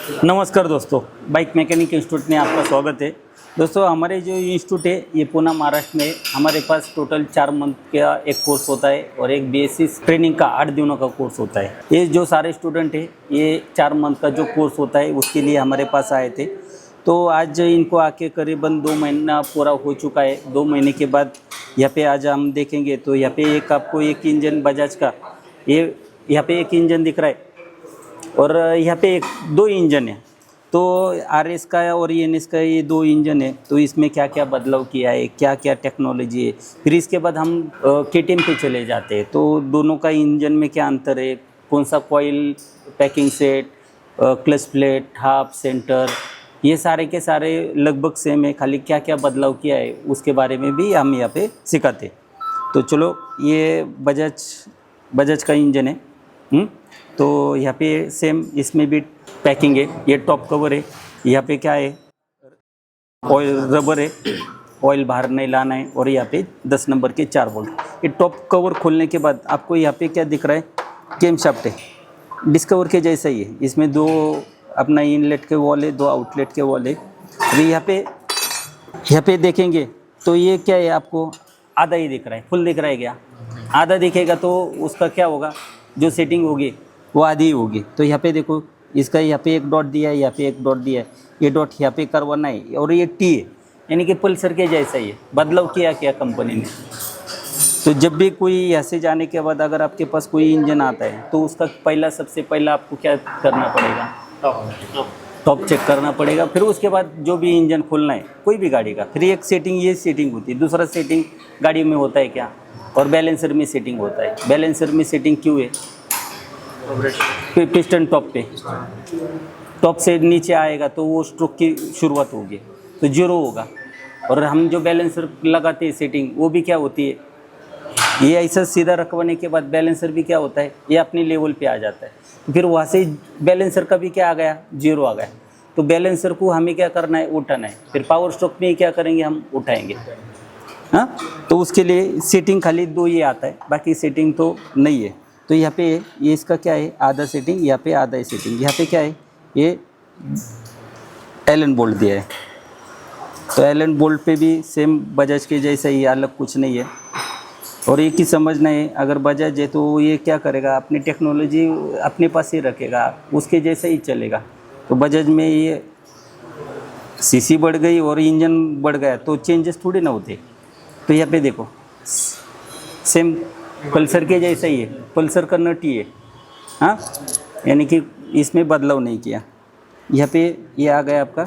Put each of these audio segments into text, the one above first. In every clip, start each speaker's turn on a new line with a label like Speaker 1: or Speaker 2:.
Speaker 1: नमस्कार दोस्तों, bike mechanic institute में आपका स्वागत है। दोस्तों, हमारे जो इंस्टीट्यूट है ये पूना महाराष्ट्र में। हमारे पास टोटल 4 मंथ का एक कोर्स होता है और एक बीएससी ट्रेनिंग का 8 दिनों का कोर्स होता है। ये जो सारे स्टूडेंट है ये 4 मंथ का जो कोर्स होता है उसके लिए हमारे पास आए थे। तो आज इनको आके करीबन 2 महीना पूरा हो चुका है। 2 महीने के बाद यहाँ पे आज हम देखेंगे तो यहाँ पे आपको एक इंजन बजाज का ये यहाँ पे एक इंजन दिख रहा है और यहाँ पे दो इंजन है। तो आरएस का और ईएनएस का ये 2 इंजन है। तो इसमें क्या क्या बदलाव किया है, क्या क्या टेक्नोलॉजी है, फिर इसके बाद हम केटीएम पे चले जाते हैं। तो दोनों का इंजन में क्या अंतर है, कौन सा coil, packing set, clutch plate, half, centre, ये सारे के सारे लगभग सेम है। खाली क्या क्या बदलाव किया है उसके बारे में भी हम यहाँ पे सिखाते। तो चलो, ये बजाज का इंजन है। तो यहाँ पे सेम इसमें भी पैकिंग है। ये टॉप कवर है। यहाँ पे क्या है, ऑयल रबर है, ऑयल बाहर नहीं लाना है। और यहाँ पे 10 नंबर के 4 बोल्ट। ये टॉप कवर खोलने के बाद आपको यहाँ पे क्या दिख रहा है, केम शाफ्ट है, डिस्कवर के जैसा ही है। इसमें 2 अपना इनलेट के वॉल है, 2 आउटलेट के वॉल है। अभी यहाँ पे देखेंगे तो ये क्या है, आपको आधा ही दिख रहा है, फुल दिख रहा है क्या? आधा दिखेगा तो उसका क्या होगा, जो सेटिंग होगी वो आधी ही होगी। तो यहाँ पे देखो, इसका यहाँ पे एक डॉट दिया है, यहाँ पे एक डॉट दिया है। ये डॉट यहाँ पे करवाना है और ये टी है, यानी कि पल्सर के जैसा ही है। बदलाव किया क्या कंपनी ने। तो जब भी कोई यहाँ से जाने के बाद अगर आपके पास कोई इंजन आता है तो उसका सबसे पहला आपको क्या करना पड़ेगा, टॉप चेक करना पड़ेगा। फिर उसके बाद जो भी इंजन खोलना है कोई भी गाड़ी का, फिर एक सेटिंग ये सेटिंग होती है। दूसरा सेटिंग गाड़ी में होता है क्या, और बैलेंसर में सेटिंग होता है। बैलेंसर में सेटिंग क्यों है, पिस्टन टॉप से नीचे आएगा तो वो स्ट्रोक की शुरुआत होगी तो 0 होगा। और हम जो बैलेंसर लगाते हैं सेटिंग, वो भी क्या होती है, ये ऐसा सीधा रखवाने के बाद बैलेंसर भी क्या होता है, ये अपने लेवल पे आ जाता है। तो फिर वहाँ से बैलेंसर का भी क्या आ गया, 0 आ गया। तो बैलेंसर को हमें क्या करना है, उठाना है। फिर पावर स्ट्रोक में क्या करेंगे, हम उठाएंगे। हाँ, तो उसके लिए सेटिंग खाली 2 ये आता है, बाकी सेटिंग तो नहीं है। तो यहाँ पे ये इसका क्या है, आधा सेटिंग, यहाँ पे आधा सेटिंग। यहाँ पे क्या है, ये एलन बोल्ट दिया है। तो एलन बोल्ट पे भी सेम बजाज के जैसा ही, अलग कुछ नहीं है। और एक ही समझना है, अगर बजाज है तो ये क्या करेगा, अपनी टेक्नोलॉजी अपने पास ही रखेगा, उसके जैसा ही चलेगा। तो बजाज में ये सीसी बढ़ गई और इंजन बढ़ गया तो चेंजेस थोड़े ना होते। तो यहाँ पे देखो, सेम पल्सर के जैसा ही है, पल्सर का नट ही है। हाँ, यानी कि इसमें बदलाव नहीं किया। यहाँ पे ये आ गया आपका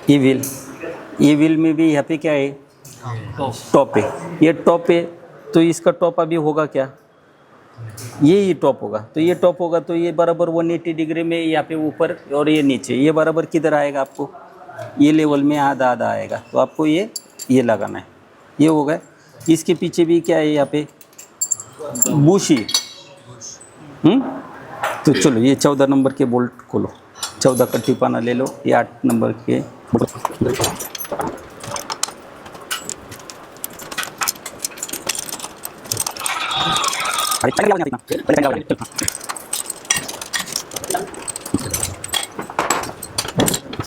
Speaker 1: ये व्हील में भी यहाँ पे क्या है, टॉप है। ये टॉप है तो इसका टॉप अभी होगा क्या, ये टॉप होगा। तो ये टॉप होगा तो ये बराबर 180 डिग्री में यहाँ पे ऊपर और ये नीचे, ये बराबर किधर आएगा, आपको ये लेवल में आधा आधा आएगा। तो आपको ये लगाना है। ये होगा। इसके पीछे भी क्या है, यहाँ पे बुशी। तो चलो, ये 14 नंबर के बोल्ट खोलो, 14 का टिपाना ले लो। ये 8 नंबर के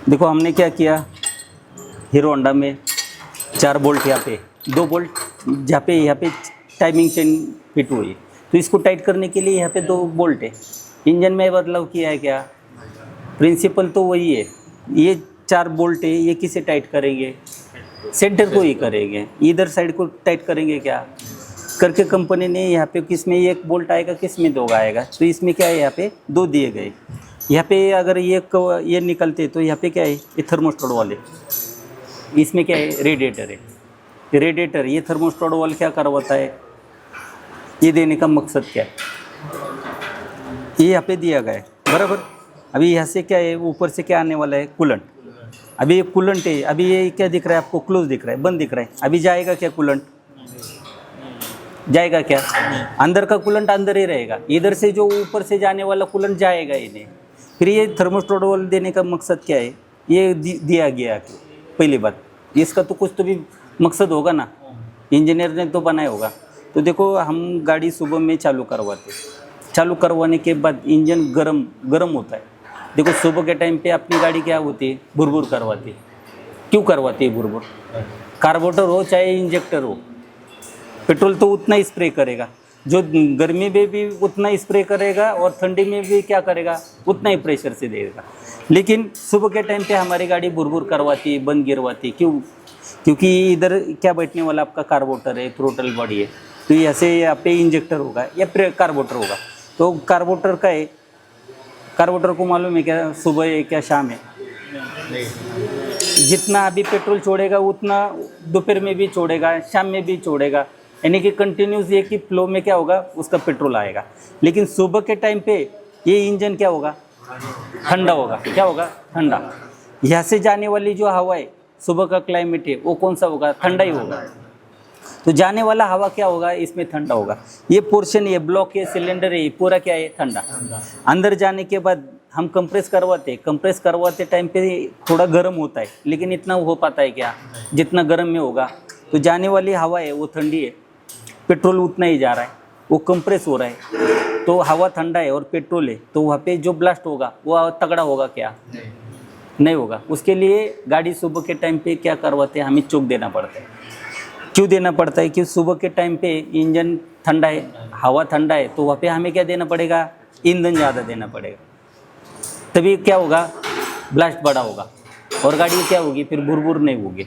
Speaker 1: देखो, हमने क्या किया, हीरो होंडा में 4 बोल्ट, यहाँ पे 2 बोल्ट, यहाँ पे टाइमिंग चेन फिट हुई। तो इसको टाइट करने के लिए यहाँ पे 2 बोल्ट है। इंजन में बदलाव किया है क्या, प्रिंसिपल तो वही है। ये 4 बोल्ट है, ये किसे टाइट करेंगे, सेंटर को ही करेंगे। इधर साइड को टाइट करेंगे क्या करके कंपनी ने यहाँ पे किस में 1 बोल्ट आएगा, किस में 2 आएगा। तो इसमें क्या है, यहाँ पे 2 दिए गए। यहाँ पे अगर ये निकलते तो यहाँ पे क्या है, ये थर्मोस्टेट वाले, इसमें क्या है, रेडिएटर है। रेडिएटर, ये थर्मोस्टेट वाल क्या करवाता है, ये देने का मकसद क्या है, ये यहाँ पे दिया गया है बराबर। अभी यहाँ से क्या है, ऊपर से क्या आने वाला है, कूलेंट। अभी ये कूलेंट है, अभी ये क्या दिख रहा है आपको, क्लोज दिख रहा है, बंद दिख रहा है। अभी जाएगा क्या कूलेंट, जाएगा क्या, अंदर का कूलेंट अंदर ही रहेगा। इधर से जो ऊपर से जाने वाला कूलेंट जाएगा ही नहीं। फिर ये थर्मोस्टेट वाल देने का मकसद क्या है, ये दिया गया। पहली बात, इसका तो कुछ तो भी मकसद होगा ना, इंजीनियर ने तो बनाया होगा। तो देखो, हम गाड़ी सुबह में चालू करवाते, चालू करवाने के बाद इंजन गरम होता है। देखो सुबह के टाइम पे अपनी गाड़ी क्या होती है, भुरभुर करवाती है। क्यों करवाती है भुरभुर? कार्बोरेटर हो चाहे इंजेक्टर हो, पेट्रोल तो उतना ही स्प्रे करेगा, जो गर्मी में भी उतना ही स्प्रे करेगा और ठंडी में भी क्या करेगा, उतना ही प्रेशर से देगा। लेकिन सुबह के टाइम पे हमारी गाड़ी भुरभुर करवाती है, बंद गिरवाती है। क्यों? क्योंकि इधर क्या बैठने वाला आपका कार्बोरेटर है, थ्रोटल बॉडी है, तो ऐसे यहाँ पे इंजेक्टर होगा या कार्बोरेटर होगा। तो कार्बोरेटर का है, कार्बोरेटर को मालूम है क्या सुबह है क्या शाम है? जितना अभी पेट्रोल छोड़ेगा उतना दोपहर में भी छोड़ेगा, शाम में भी छोड़ेगा, यानी कि कंटिन्यूस एक ही फ्लो में क्या होगा, उसका पेट्रोल आएगा। लेकिन सुबह के टाइम पे ये इंजन क्या होगा, ठंडा होगा। क्या होगा? ठंडा। यहाँ से जाने वाली जो हवा है, सुबह का क्लाइमेट है, वो कौन सा होगा? ठंडा ही होगा। तो जाने वाला हवा क्या होगा, इसमें ठंडा होगा। ये पोर्शन, ये ब्लॉक, ये सिलेंडर है, ये पूरा क्या है, ठंडा। अंदर जाने के बाद हम कंप्रेस करवाते टाइम पे थोड़ा गर्म होता है, लेकिन इतना हो पाता है क्या, जितना गर्म में होगा। तो जाने वाली हवा है वो ठंडी है, पेट्रोल उतना ही जा रहा है, वो कंप्रेस हो रहा है। तो हवा ठंडा है और पेट्रोल है, तो वहाँ पे जो ब्लास्ट होगा वो तगड़ा होगा क्या? नहीं होगा। उसके लिए गाड़ी सुबह के टाइम पे क्या करवाते हैं, हमें चौक देना पड़ता है। क्यों देना पड़ता है? कि सुबह के टाइम पे इंजन ठंडा है, हवा ठंडा है, तो वहाँ पे हमें क्या देना पड़ेगा, ईंधन ज़्यादा देना पड़ेगा। तभी क्या होगा, ब्लास्ट बड़ा होगा और गाड़ी क्या होगी, फिर भुरभुर नहीं होगी।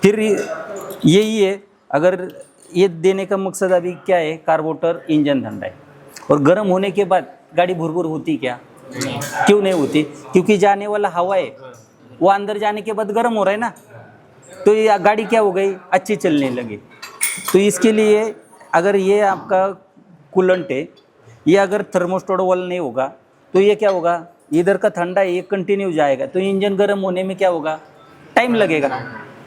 Speaker 1: फिर यही है, अगर ये देने का मकसद अभी क्या है, कार्बोरेटर इंजन ठंडा है और गर्म होने के बाद गाड़ी भुरभुर होती क्या? क्यों नहीं होती? क्योंकि जाने वाला हवा है वो अंदर जाने के बाद गर्म हो रहा है ना, तो ये गाड़ी क्या हो गई, अच्छी चलने लगी। तो इसके लिए अगर ये आपका कूलेंट है, ये अगर थर्मोस्टेट वाला नहीं होगा तो ये क्या होगा, इधर का ठंडा है, ये कंटिन्यू जाएगा, तो इंजन गर्म होने में क्या होगा, टाइम लगेगा।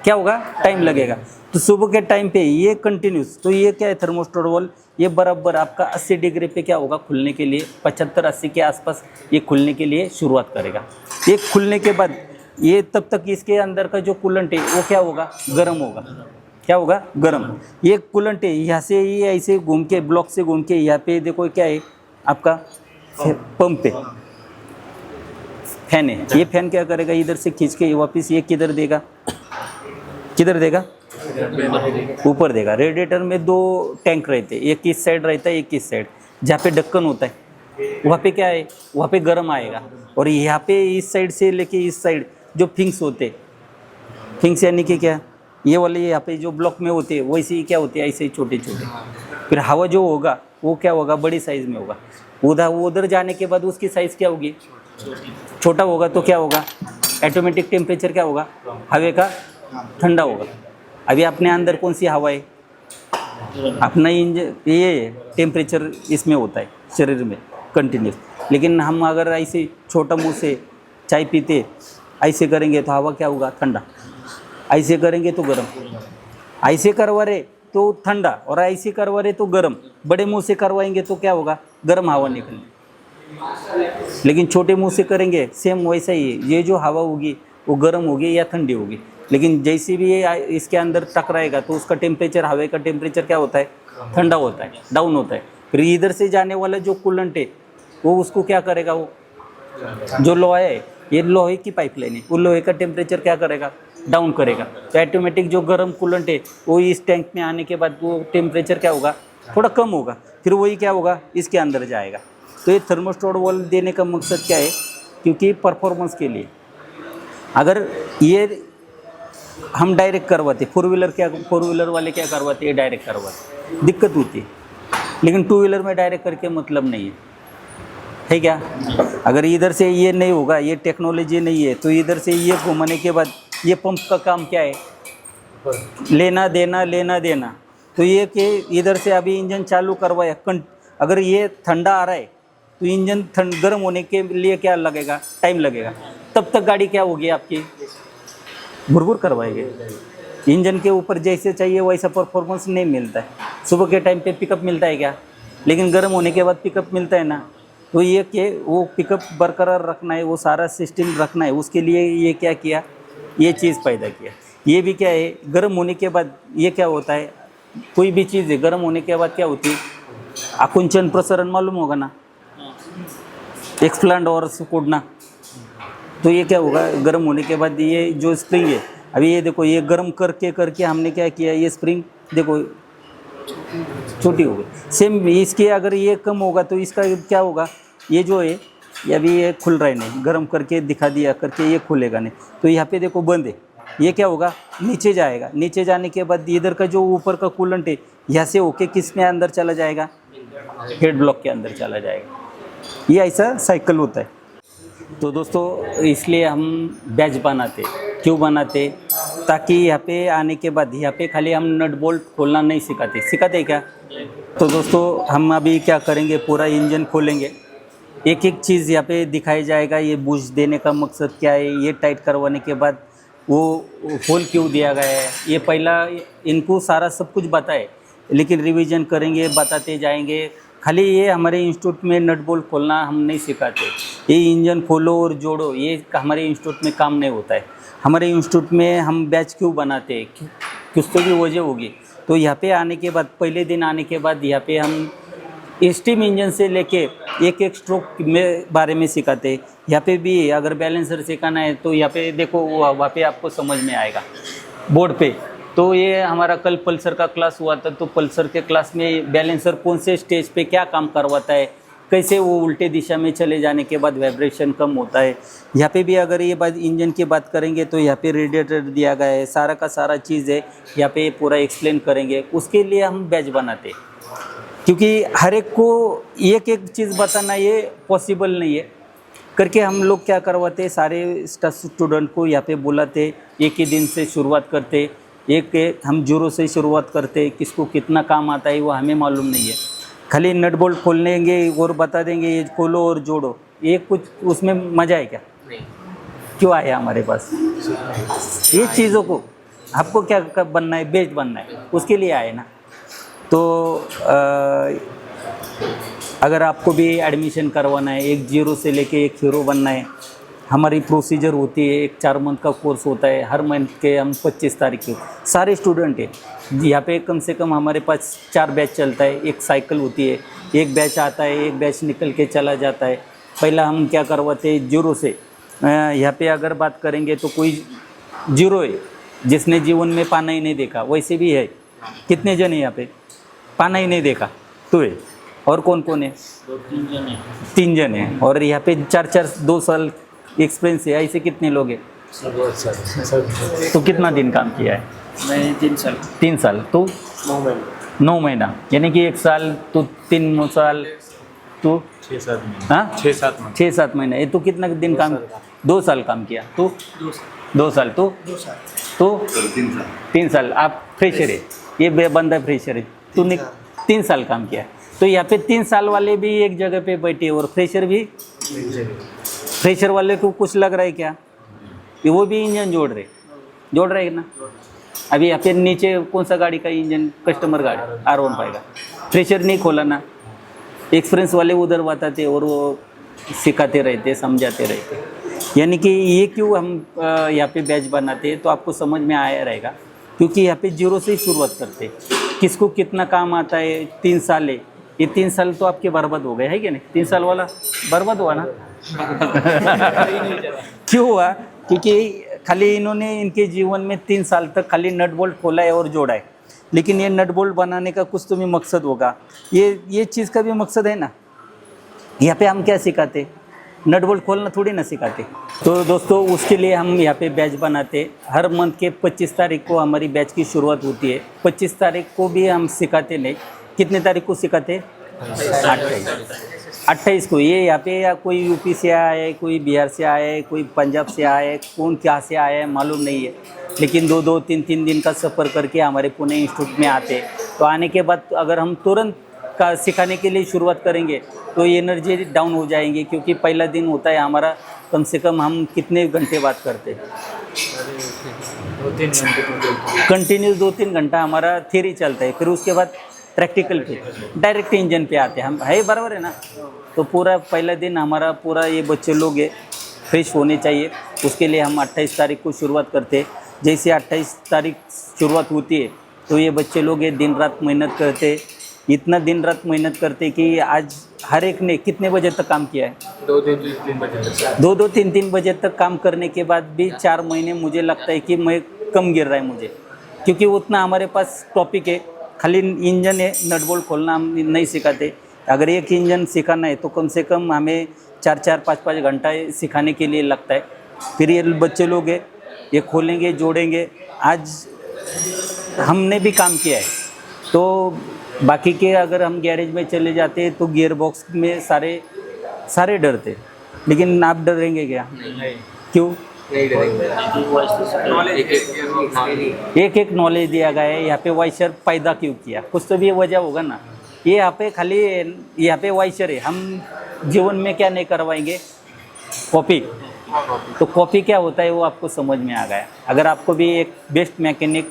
Speaker 1: क्या होगा, टाइम लगेगा। तो सुबह के टाइम पे ये कंटिन्यूस, तो ये क्या है, थर्मोस्टेट वाल, ये बराबर आपका 80 डिग्री पे क्या होगा, खुलने के लिए 75-80 के आसपास ये खुलने के लिए शुरुआत करेगा। ये खुलने के बाद ये तब तक इसके अंदर का जो कूलेंट है वो क्या होगा, गर्म होगा। क्या होगा, गर्म। ये कूलेंट है, यहाँ से ये ऐसे घूम के, ब्लॉक से घूम के यहाँ पे देखो क्या है आपका पंप है, फैन है। ये फैन क्या करेगा, इधर से खींच के वापस ये किधर देगा, किधर देगा, ऊपर देगा। रेडिएटर में 2 टैंक रहते हैं, एक इस साइड रहता है, एक इस साइड। जहाँ पे ढक्कन होता है वहाँ पे क्या है, वहाँ पे गर्म आएगा। और यहाँ पे इस साइड से लेके इस साइड जो फिंक्स होते, फिंक्स यानी कि क्या, ये वाले यहाँ पे जो ब्लॉक में होते हैं वैसे ही क्या होते हैं, ऐसे ही छोटे छोटे। फिर हवा जो होगा वो क्या होगा, बड़ी साइज़ में होगा। उधर जाने के बाद उसकी साइज़ क्या होगी, छोटा होगा। तो क्या होगा, ऑटोमेटिक टेम्परेचर क्या होगा, हवा का ठंडा होगा। अभी अपने अंदर कौन सी हवा है, अपना इंजन, ये टेम्परेचर इसमें होता है शरीर में कंटिन्यूस। लेकिन हम अगर ऐसे छोटा मुंह से चाय पीते, ऐसे करेंगे तो हवा क्या होगा, ठंडा। ऐसे करेंगे तो गर्म, ऐसे करवा रहे तो ठंडा, और ऐसे करवा रहे तो गर्म। बड़े मुंह से करवाएंगे तो क्या होगा, गर्म हवा निकलेगी। लेकिन छोटे मुंह से करेंगे सेम वैसा ही है, ये जो हवा होगी वो गर्म होगी या ठंडी होगी। लेकिन जैसे भी ये इसके अंदर टकराएगा तो उसका टेम्परेचर, हवा का टेम्परेचर क्या होता है, ठंडा होता है, डाउन होता है। फिर इधर से जाने वाला जो कूलेंट है वो उसको क्या करेगा, वो जो लोहा है, ये लोहे की पाइपलाइन है, वो लोहे का टेम्परेचर क्या करेगा, डाउन करेगा। तो ऑटोमेटिक जो गर्म कूलेंट है वो इस टैंक में आने के बाद वो टेम्परेचर क्या होगा, थोड़ा कम होगा। फिर वही क्या होगा, इसके अंदर जाएगा। तो ये थर्मोस्टेट वाल्व देने का मकसद क्या है, क्योंकि परफॉर्मेंस के लिए। अगर ये हम डायरेक्ट करवाते, फोर व्हीलर वाले क्या करवाते हैं, डायरेक्ट करवाते, दिक्कत होती है। लेकिन 2 व्हीलर में डायरेक्ट करके मतलब नहीं है क्या। अगर इधर से ये नहीं होगा, ये टेक्नोलॉजी नहीं है, तो इधर से ये घुमाने के बाद ये पंप का काम क्या है, लेना देना। तो ये कि इधर से अभी इंजन चालू करवाया, अगर ये ठंडा आ रहा है तो इंजन गर्म होने के लिए क्या लगेगा, टाइम लगेगा। तब तक गाड़ी क्या होगी आपकी, भुरभुर करवाएगी। इंजन के ऊपर जैसे चाहिए वैसा परफॉर्मेंस नहीं मिलता है। सुबह के टाइम पे पिकअप मिलता है क्या, लेकिन गर्म होने के बाद पिकअप मिलता है ना। तो ये कि वो पिकअप बरकरार रखना है, वो सारा सिस्टम रखना है, उसके लिए ये क्या किया, ये चीज़ पैदा किया। ये भी क्या है, गर्म होने के बाद ये क्या होता है, कोई भी चीज़ है गर्म होने के बाद क्या होती है, आकुंचन प्रसरण मालूम होगा ना, एक्सप्लांट और कोडना। तो ये क्या होगा, गर्म होने के बाद ये जो स्प्रिंग है, अभी ये देखो ये गर्म करके करके हमने क्या किया, ये स्प्रिंग देखो छोटी हो गई। सेम इसके अगर ये कम होगा तो इसका क्या होगा, ये जो है ये अभी ये खुल रहा है नहीं, गर्म करके दिखा दिया करके ये खुलेगा नहीं। तो यहाँ पे देखो बंद है, ये क्या होगा, नीचे जाएगा। नीचे जाने के बाद इधर का जो ऊपर का कूलेंट है यहाँ से होके किस में अंदर चला जाएगा, हेड ब्लॉक के अंदर चला जाएगा। ये ऐसा साइकिल होता है। तो दोस्तों इसलिए हम बैच बनाते, क्यों बनाते, ताकि यहाँ पे आने के बाद यहाँ पे खाली हम नट बोल्ट खोलना नहीं सिखाते क्या। तो दोस्तों हम अभी क्या करेंगे, पूरा इंजन खोलेंगे, एक एक चीज़ यहाँ पे दिखाई जाएगा। ये बूझ देने का मकसद क्या है, ये टाइट करवाने के बाद वो होल क्यों दिया गया है, ये पहला इनको सारा सब कुछ बताए, लेकिन रिवीजन करेंगे, बताते जाएंगे। खाली ये हमारे इंस्टीट्यूट में नट बोल्ट खोलना हम नहीं सिखाते, ये इंजन खोलो और जोड़ो ये हमारे इंस्टीट्यूट में काम नहीं होता है। हमारे इंस्टीट्यूट में हम बैच क्यों बनाते हैं, कुछ तो भी वजह होगी। तो यहाँ पे आने के बाद, पहले दिन आने के बाद यहाँ पे हम स्टीम इंजन से लेके एक एक स्ट्रोक में बारे में सिखाते हैं। यहाँ पे भी अगर बैलेंसर सिखाना है तो यहाँ पे देखो वहाँ पे आपको समझ में आएगा बोर्ड पे। तो ये हमारा कल पल्सर का क्लास हुआ था, तो पल्सर के क्लास में बैलेंसर कौन से स्टेज पे क्या काम करवाता है, कैसे वो उल्टे दिशा में चले जाने के बाद वाइब्रेशन कम होता है। यहाँ पे भी अगर ये बात इंजन की बात करेंगे तो यहाँ पे रेडिएटर दिया गया है, सारा का सारा चीज़ है, यहाँ पे पूरा एक्सप्लेन करेंगे। उसके लिए हम बैच बनाते, क्योंकि हर एक को एक एक चीज़ बताना ये पॉसिबल नहीं है करके हम लोग क्या करवाते, सारे स्टूडेंट को यहाँ पे बुलाते, एक ही दिन से शुरुआत करते, एक हम जीरो से शुरुआत करते। किसको कितना काम आता है वो हमें मालूम नहीं है, खाली नट बोल्ट खोल लेंगे और बता देंगे ये खोलो और जोड़ो, ये कुछ उसमें मज़ा है क्या, क्यों आया हमारे पास। ये चीज़ों को आपको क्या बनना है, बेच बनना है, उसके लिए आए ना। तो अगर आपको भी एडमिशन करवाना है, एक जीरो से लेके एक हीरो बनना है, हमारी प्रोसीजर होती है, एक 4 मंथ का कोर्स होता है। हर मंथ के हम 25 तारीख को सारे स्टूडेंट हैं यहाँ पे, कम से कम हमारे पास 4 बैच चलता है, एक साइकिल होती है, एक बैच आता है, एक बैच निकल के चला जाता है। पहला हम क्या करवाते हैं जीरो से, यहाँ पे अगर बात करेंगे तो कोई जीरो है जिसने जीवन में पाना ही नहीं देखा, वैसे भी है। कितने जन है यहाँ पे पाना ही नहीं देखा, तो है, और कौन कौन है, 3 जन है, और यहाँ पे 4 2 साल एक्सपीरियंस है, ऐसे कितने लोग हैं। तो कितना दिन काम किया है,
Speaker 2: मैं
Speaker 1: 3 साल। तो 9 महीना, यानी कि 1 साल, तो 3 साल, तो
Speaker 2: 6-7 महीने।
Speaker 1: हाँ 6-7 महीने। ये तो कितना दिन काम, 2 साल काम किया। तो 2 साल, तो 3 साल। आप फ्रेशर है, ये बंदा फ्रेशर है, तूने 3 साल काम किया। तो यहाँ पे 3 साल वाले भी एक जगह पे बैठे और फ्रेशर भी, फ्रेशर वाले को कुछ लग रहा है क्या कि वो भी इंजन जोड़ रहे हैं ना। अभी यहाँ पे नीचे कौन सा गाड़ी का इंजन, कस्टमर गाड़ी R15 का, फ्रेशर नहीं खोला ना, एक्सपीरियंस वाले उधर बताते और वो सिखाते रहते, समझाते रहते। यानी कि ये क्यों हम यहाँ पे बैच बनाते हैं, तो आपको समझ में आया रहेगा, क्योंकि यहाँ पे जीरो से ही शुरुआत करते, किसको कितना काम आता है। 3 साल है, ये 3 साल तो आपके बर्बाद हो गए, है क्या नहीं, 3 साल वाला बर्बाद हुआ ना। क्यों हुआ, क्योंकि खाली इन्होंने इनके जीवन में 3 साल तक खाली नट बोल्ट खोला है और जोड़ा है, लेकिन ये नट बोल्ट बनाने का कुछ तो भी मकसद होगा, ये चीज़ का भी मकसद है ना। यहाँ पे हम क्या सिखाते, नट बोल्ट खोलना थोड़ी ना सिखाते। तो दोस्तों उसके लिए हम यहाँ पे बैच बनाते। हर मंथ के 25 तारीख को हमारी बैच की शुरुआत होती है। 25 तारीख को भी हम सिखाते नहीं, कितने तारीख को सिखाते, 28 को। ये यहाँ पे या कोई यूपी से आया है, कोई बिहार से आया है, कोई पंजाब से आया है, कौन क्या से आया है मालूम नहीं है, लेकिन 2-2 3-3 दिन का सफ़र करके हमारे पुणे इंस्टीट्यूट में आते। तो आने के बाद अगर हम तुरंत का सिखाने के लिए शुरुआत करेंगे तो ये एनर्जी डाउन हो जाएंगे, क्योंकि पहला दिन होता है हमारा, कम से कम हम कितने घंटे बात करते हैं,
Speaker 2: 2-3 घंटे
Speaker 1: कंटिन्यूस 2-3 घंटा हमारा थियरी चलता है। फिर उसके बाद प्रैक्टिकल पे डायरेक्ट इंजन पे आते हैं हम, है बराबर है ना। तो पूरा पहला दिन हमारा पूरा ये बच्चे लोग है फ्रेश होने चाहिए, उसके लिए हम 28 तारीख को शुरुआत करते हैं। जैसे 28 तारीख शुरुआत होती है तो ये बच्चे लोग ये दिन रात मेहनत करते, इतना दिन रात मेहनत करते कि आज हर एक ने कितने बजे तक काम किया है?
Speaker 2: 2-3 बजे तक।
Speaker 1: 2-3 बजे तक काम करने के बाद भी 4 महीने मुझे लगता है कि मैं कम गिर रहा है मुझे, क्योंकि उतना हमारे पास टॉपिक है। खाली इंजन है, नट बोल्ट खोलना हम नहीं सिखाते। अगर एक इंजन सिखाना है तो कम से कम हमें 4-4 5-5 घंटा सिखाने के लिए लगता है। फिर ये बच्चे लोग हैं, ये खोलेंगे, जोड़ेंगे। आज हमने भी काम किया है, तो बाकी के अगर हम गैरेज में चले जाते हैं तो गियर बॉक्स में सारे डरते, लेकिन आप डरेंगे क्या?
Speaker 2: नहीं
Speaker 1: क्यों?
Speaker 2: नहीं डरेंगे।
Speaker 1: एक नॉलेज दिया गया है। यहाँ पे वाइशर पैदा क्यों किया, कुछ तो भी वजह होगा ना। ये यहाँ पे खाली यहाँ पे वाइशर है, हम जीवन में क्या नहीं करवाएंगे? कॉपी। तो कॉपी क्या होता है वो आपको समझ में आ गया। अगर आपको भी एक बेस्ट मैकेनिक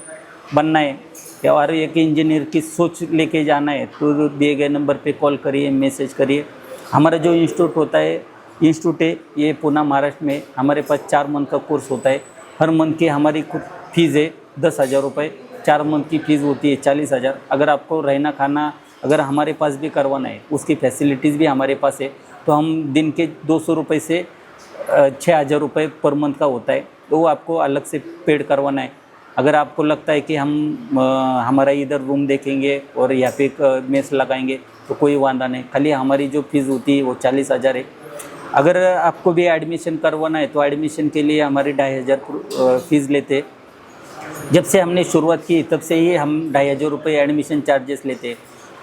Speaker 1: बनना है या और एक इंजीनियर की सोच लेके जाना है तो दिए गए नंबर पे कॉल करिए, मैसेज करिए। हमारा जो इंस्टीट्यूट है ये पूना महाराष्ट्र में। हमारे पास 4 मंथ का कोर्स होता है। हर मंथ की हमारी खुद फीस है 10,000 रुपये। 4 मंथ की फ़ीस होती है 40,000। अगर आपको रहना खाना अगर हमारे पास भी करवाना है, उसकी फैसिलिटीज़ भी हमारे पास है। तो हम दिन के 200 रुपये से 6,000 रुपये पर मंथ का होता है, तो वो आपको अलग से पेड करवाना है। अगर आपको लगता है कि हम हमारा इधर रूम देखेंगे और यहाँ पे एक मेस लगाएंगे तो कोई वादा नहीं। खाली हमारी जो फीस होती है वो 40,000 है। अगर आपको भी एडमिशन करवाना है तो एडमिशन के लिए हमारे 2,500 फीस लेते। जब से हमने शुरुआत की तब से ही हम 2,500 रुपये एडमिशन चार्जेस लेते।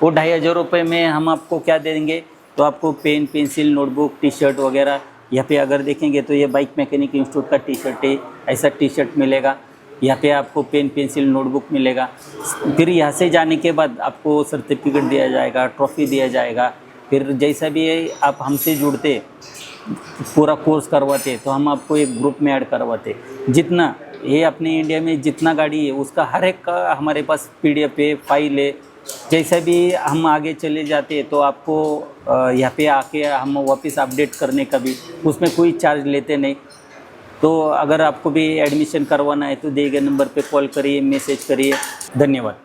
Speaker 1: वो 2,500 रुपये में हम आपको क्या देंगे, तो आपको pen, pencil, notebook, T-shirt वगैरह। यहाँ पे अगर देखेंगे तो ये बाइक मैकेनिक इंस्टीट्यूट का टी शर्ट है, ऐसा टी शर्ट मिलेगा। यहाँ पे आपको पेन, पेंसिल, नोटबुक मिलेगा। फिर यहाँ से जाने के बाद आपको सर्टिफिकेट दिया जाएगा, ट्रॉफी दिया जाएगा। फिर जैसा भी है आप हमसे जुड़ते, पूरा कोर्स करवाते तो हम आपको एक ग्रुप में ऐड करवाते। जितना ये अपने इंडिया में जितना गाड़ी है उसका हर एक का हमारे पास PDF है, फाइल है। जैसा भी हम आगे चले जाते तो आपको यहाँ पे आके हम वापस अपडेट करने का भी उसमें कोई चार्ज लेते नहीं। तो अगर आपको भी एडमिशन करवाना है तो दिए गए नंबर पे कॉल करिए, मैसेज करिए। धन्यवाद।